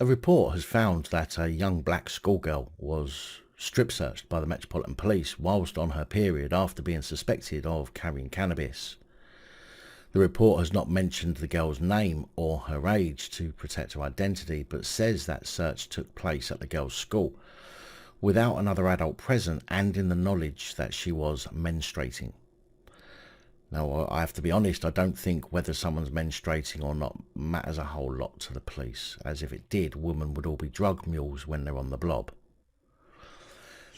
A report has found that a young black schoolgirl was strip searched by the Metropolitan Police whilst on her period after being suspected of carrying cannabis. The report has not mentioned the girl's name or her age to protect her identity, but says that search took place at the girl's school without another adult present and in the knowledge that she was menstruating. Now, I have to be honest, I don't think whether someone's menstruating or not matters a whole lot to the police, as if it did, women would all be drug mules when they're on the blob.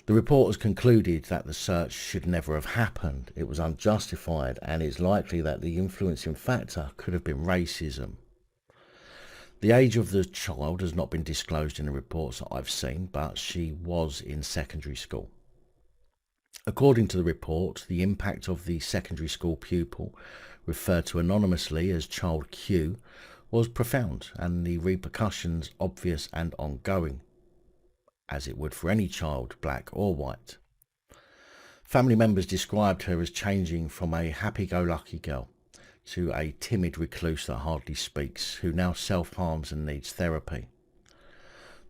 The report has concluded that the search should never have happened. It was unjustified, and it's likely that the influencing factor could have been racism. The age of the child has not been disclosed in the reports that I've seen, but she was in secondary school. According to the report, the impact of the secondary school pupil, referred to anonymously as Child Q, was profound, and the repercussions obvious and ongoing, as it would for any child, black or white. Family members described her as changing from a happy-go-lucky girl to a timid recluse that hardly speaks, who now self-harms and needs therapy.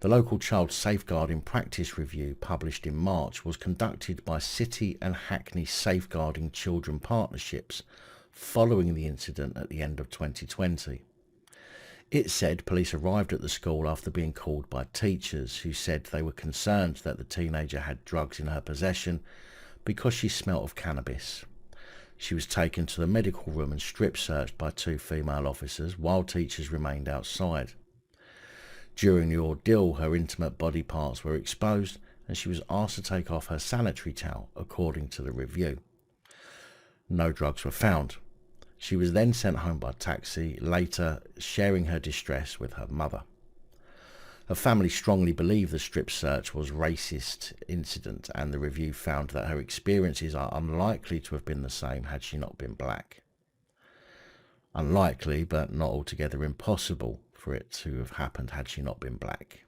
The local child safeguarding practice review, published in March, was conducted by City and Hackney Safeguarding Children Partnerships following the incident at the end of 2020. It said police arrived at the school after being called by teachers who said they were concerned that the teenager had drugs in her possession because she smelt of cannabis. She was taken to the medical room and strip searched by 2 female officers while teachers remained outside. During the ordeal, her intimate body parts were exposed and she was asked to take off her sanitary towel, according to the review. No drugs were found. She was then sent home by taxi, later sharing her distress with her mother. Her family strongly believe the strip search was a racist incident, and the review found that her experiences are unlikely to have been the same had she not been black. Unlikely, but not altogether impossible for it to have happened had she not been black.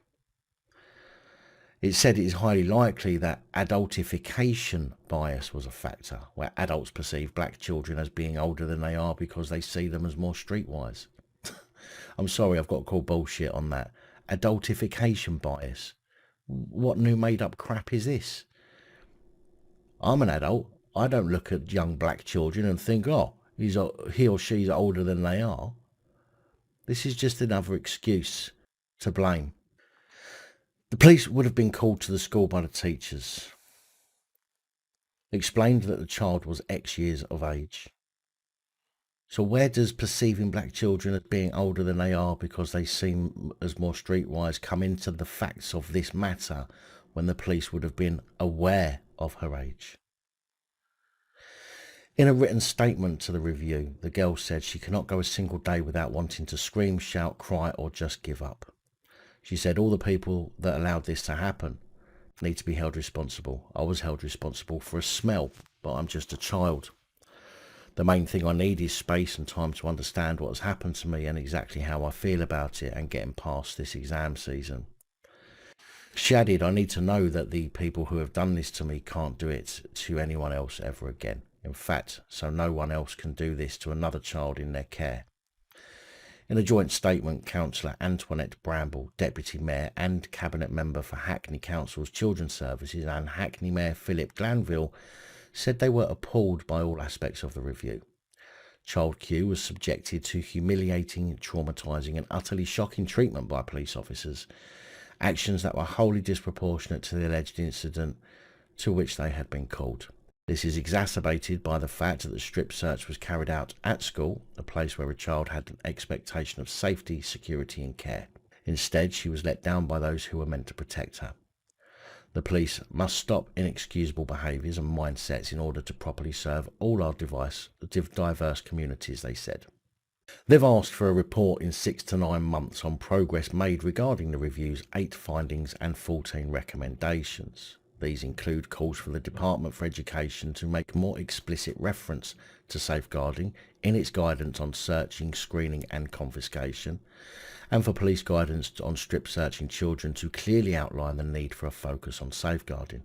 It said it is highly likely that adultification bias was a factor, where adults perceive black children as being older than they are because they see them as more streetwise. I'm sorry, I've got to call bullshit on that. Adultification bias. What new made up crap is this? I'm an adult. I don't look at young black children and think, oh, he or she's older than they are. This is just another excuse to blame. The police would have been called to the school by the teachers. Explained that the child was X years of age. So where does perceiving black children as being older than they are because they seem as more streetwise come into the facts of this matter when the police would have been aware of her age? In a written statement to the review, the girl said she cannot go a single day without wanting to scream, shout, cry, or just give up. She said all the people that allowed this to happen need to be held responsible. I was held responsible for a smell, but I'm just a child. The main thing I need is space and time to understand what has happened to me and exactly how I feel about it and getting past this exam season. She added, I need to know that the people who have done this to me can't do it to anyone else ever again. In fact, so no one else can do this to another child in their care. In a joint statement, Councillor Antoinette Bramble, Deputy Mayor and Cabinet Member for Hackney Council's Children's Services, and Hackney Mayor Philip Glanville said they were appalled by all aspects of the review. Child Q was subjected to humiliating, traumatising and utterly shocking treatment by police officers, actions that were wholly disproportionate to the alleged incident to which they had been called. This is exacerbated by the fact that the strip search was carried out at school, a place where a child had an expectation of safety, security and care. Instead, she was let down by those who were meant to protect her. The police must stop inexcusable behaviours and mindsets in order to properly serve all our diverse communities, they said. They've asked for a report in 6 to 9 months on progress made regarding the review's 8 findings and 14 recommendations. These include calls for the Department for Education to make more explicit reference to safeguarding in its guidance on searching, screening and confiscation, and for police guidance on strip searching children to clearly outline the need for a focus on safeguarding.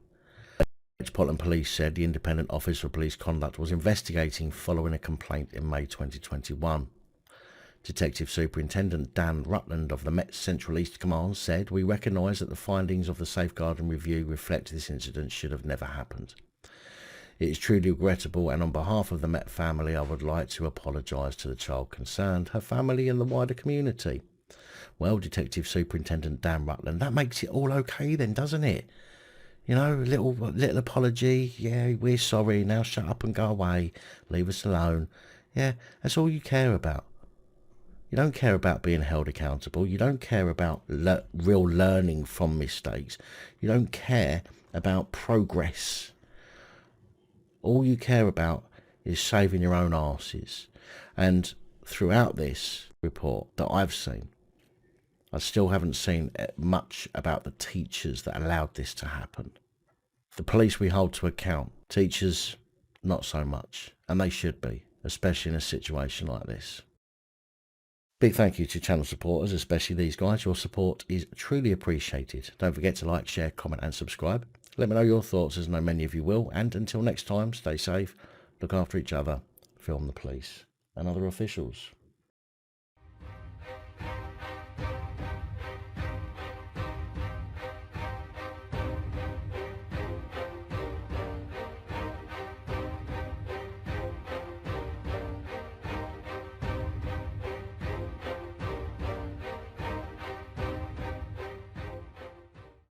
Metropolitan Police said the Independent Office for Police Conduct was investigating following a complaint in May 2021. Detective Superintendent Dan Rutland of the Met Central East Command said, "We recognise that the findings of the safeguarding review reflect this incident should have never happened. It is truly regrettable, and on behalf of the Met family, I would like to apologise to the child concerned, her family and the wider community." Well, Detective Superintendent Dan Rutland, that makes it all okay then, doesn't it? You know, a little apology. Yeah, we're sorry. Now shut up and go away. Leave us alone. Yeah, that's all you care about. You don't care about being held accountable. You don't care about real learning from mistakes. You don't care about progress. All you care about is saving your own arses. And throughout this report that I've seen, I still haven't seen much about the teachers that allowed this to happen. The police we hold to account. Teachers, not so much. And they should be, especially in a situation like this. Big thank you to channel supporters, especially these guys. Your support is truly appreciated. Don't forget to like, share, comment and subscribe. Let me know your thoughts, as I know many of you will. And until next time, stay safe, look after each other, film the police and other officials.